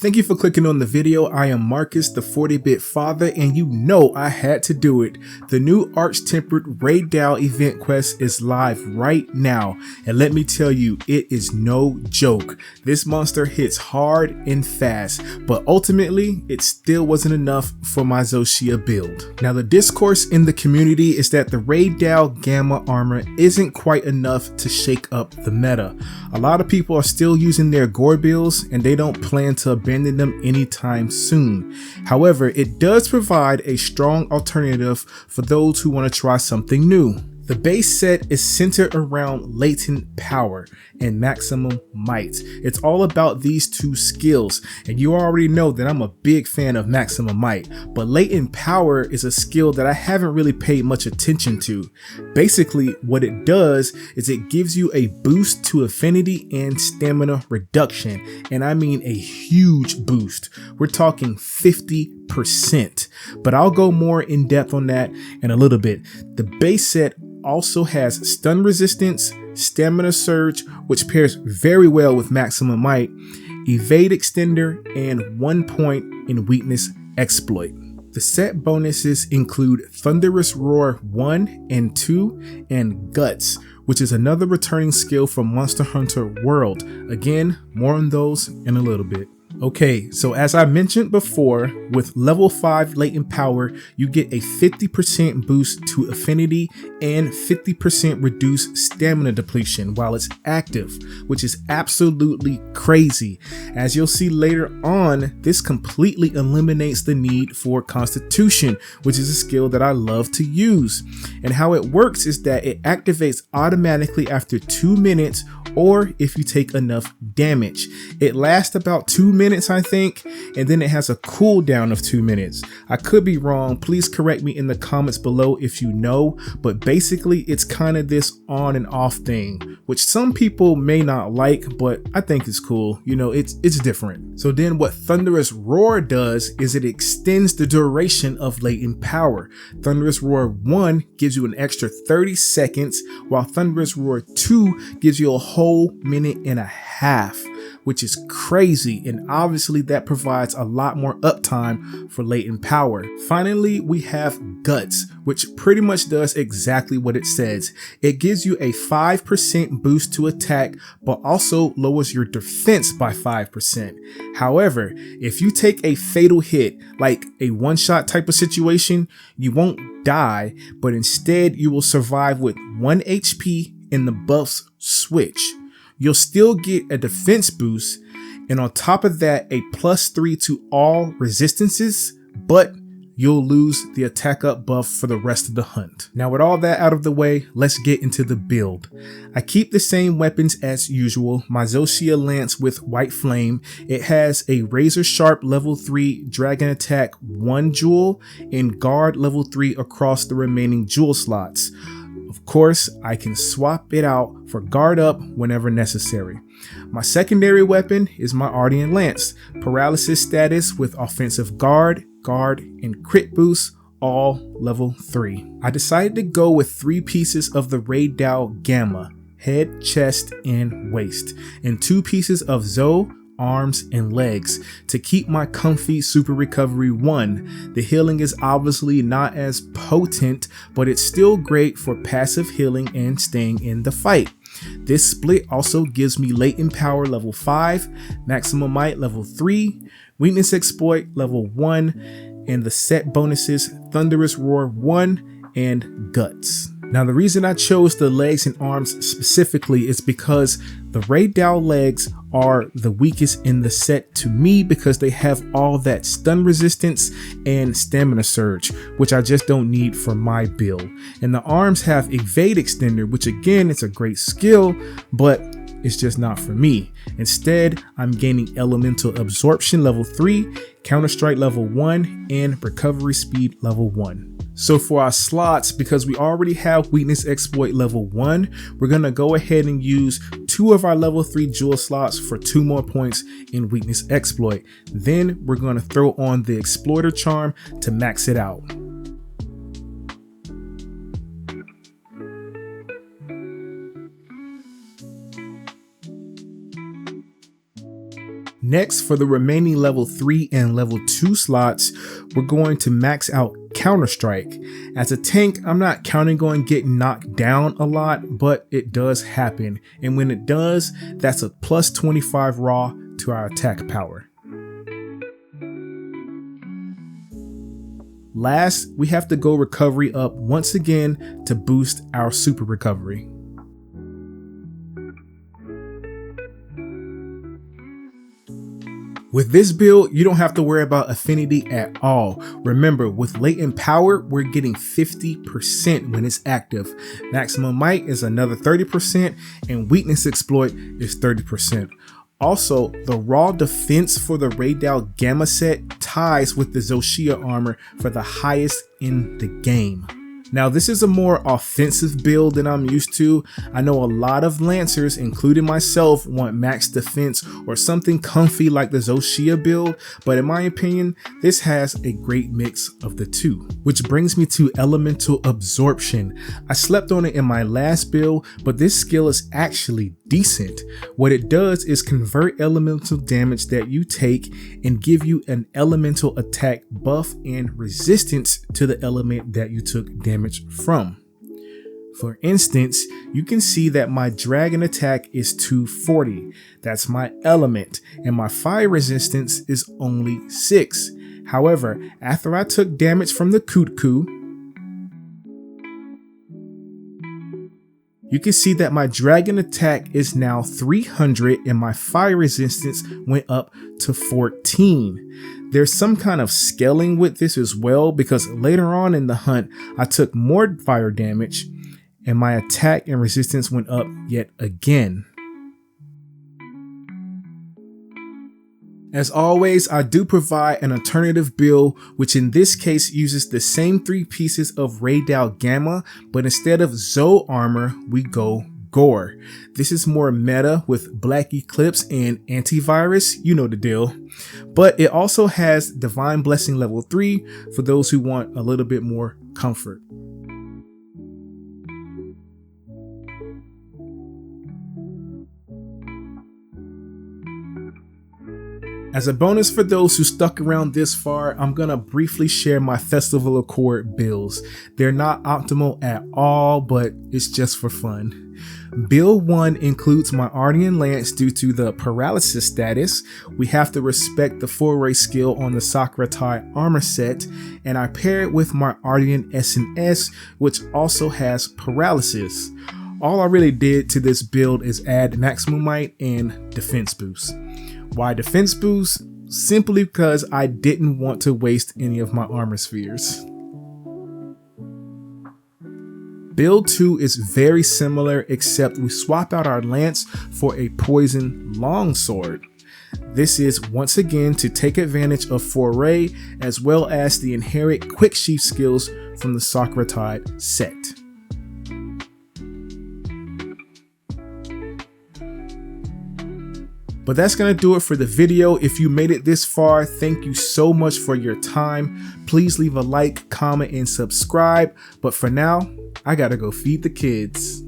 Thank you for clicking on the video. I am Marcus, the 40-bit father, and you know I had to do it. The new Arch Tempered Rey Dau event quest is live right now, and let me tell you, it is no joke. This monster hits hard and fast, but ultimately, it still wasn't enough for my Zoshia build. Now, the discourse in the community is that the Rey Dau Gamma armor isn't quite enough to shake up the meta. A lot of people are still using their gore builds, and they don't plan to abandon them anytime soon. However, it does provide a strong alternative for those who want to try something new. The base set is centered around Latent Power and Maximum Might. It's all about these two skills, and you already know that I'm a big fan of Maximum Might, but Latent Power is a skill that I haven't really paid much attention to. Basically, what it does is it gives you a boost to affinity and stamina reduction, and I mean a huge boost. We're talking 50%, but I'll go more in depth on that in a little bit. The base set also has stun resistance, stamina surge, which pairs very well with Maximum Might, evade extender, and 1 point in weakness exploit. The set bonuses include Thunderous Roar 1 and 2 and Guts, which is another returning skill from monsterhunterwilds. Again, more on those in a little bit. Okay, so as I mentioned before, with level 5 Latent Power, you get a 50% boost to affinity and 50% reduced stamina depletion while it's active, which is absolutely crazy. As you'll see later on, this completely eliminates the need for Constitution, which is a skill that I love to use. And how it works is that it activates automatically after 2 minutes or if you take enough damage. It lasts about 2 minutes, I think, and then it has a cooldown of 2 minutes. I could be wrong. Please correct me in the comments below if you know, but basically it's kind of this on and off thing, which some people may not like, but I think it's cool. You know, it's different. So then what Thunderous Roar does is it extends the duration of Latent Power. Thunderous Roar 1 gives you an extra 30 seconds, while Thunderous Roar 2 gives you a whole minute and a half, which is crazy, and obviously that provides a lot more uptime for Latent Power. Finally, we have Guts, which pretty much does exactly what it says. It gives you a 5% boost to attack, but also lowers your defense by 5%. However, if you take a fatal hit, like a one-shot type of situation, you won't die, but instead you will survive with 1 HP and the buffs switch. You'll still get a defense boost, and on top of that, a +3 to all resistances, but you'll lose the attack up buff for the rest of the hunt. Now with all that out of the way, let's get into the build. I keep the same weapons as usual. My Zoshia Lance with White Flame. It has a Razor Sharp level 3 Dragon Attack 1 jewel and Guard level 3 across the remaining jewel slots. Of course, I can swap it out for Guard Up whenever necessary. My secondary weapon is my Ardian Lance, paralysis status with offensive guard, and crit boost, all level 3. I decided to go with 3 pieces of the Rey Dau Gamma, head, chest, and waist, and 2 pieces of Zo, arms, and legs to keep my comfy super recovery 1. The healing is obviously not as potent, but it's still great for passive healing and staying in the fight. This split also gives me Latent Power level 5, Maximum Might level 3, Weakness Exploit level 1, and the set bonuses Thunderous Roar 1 and Guts. Now the reason I chose the legs and arms specifically is because the Rey Dau legs are the weakest in the set to me because they have all that stun resistance and stamina surge, which I just don't need for my build. And the arms have evade extender, which again, it's a great skill, but it's just not for me. Instead, I'm gaining elemental absorption level 3, counter strike level 1, and recovery speed level 1. So for our slots, because we already have weakness exploit level 1, we're gonna go ahead and use 2 of our level 3 jewel slots for 2 more points in weakness exploit. Then we're gonna throw on the exploiter charm to max it out. Next, for the remaining level 3 and level 2 slots, we're going to max out Counter Strike. As a tank, I'm not counting on getting knocked down a lot, but it does happen. And when it does, that's a plus 25 raw to our attack power. Last, we have to go recovery up once again to boost our super recovery. With this build, you don't have to worry about affinity at all. Remember, with Latent Power, we're getting 50% when it's active. Maximum Might is another 30%, and Weakness Exploit is 30%. Also, the raw defense for the Rey Dau Gamma set ties with the Zoshia armor for the highest in the game. Now, this is a more offensive build than I'm used to. I know a lot of Lancers, including myself, want max defense or something comfy like the Zoshia build, but in my opinion, this has a great mix of the two. Which brings me to Elemental Absorption. I slept on it in my last build, but this skill is actually decent. What it does is convert elemental damage that you take and give you an elemental attack buff and resistance to the element that you took damage from. For instance, you can see that my dragon attack is 240. That's my element, and my fire resistance is only 6. However, after I took damage from the Kutku, you can see that my dragon attack is now 300 and my fire resistance went up to 14. There's some kind of scaling with this as well, because later on in the hunt, I took more fire damage and my attack and resistance went up yet again. As always, I do provide an alternative build, which in this case uses the same 3 pieces of Rey Dau Gamma, but instead of Zo armor, we go Gore. This is more meta with Black Eclipse and Antivirus, you know the deal. But it also has Divine Blessing level 3 for those who want a little bit more comfort. As a bonus for those who stuck around this far, I'm gonna briefly share my Festival Accord builds. They're not optimal at all, but it's just for fun. Build 1 includes my Ardian Lance due to the paralysis status. We have to respect the foray skill on the Sakura Tai armor set, and I pair it with my Ardian S&S, which also has paralysis. All I really did to this build is add maximum might and defense boost. Why defense boost? Simply because I didn't want to waste any of my armor spheres. Build 2 is very similar, except we swap out our lance for a poison longsword. This is once again to take advantage of foray as well as the inherent quick sheath skills from the Sakura Tide set. But that's gonna do it for the video. If you made it this far, thank you so much for your time. Please leave a like, comment, and subscribe. But for now, I gotta go feed the kids.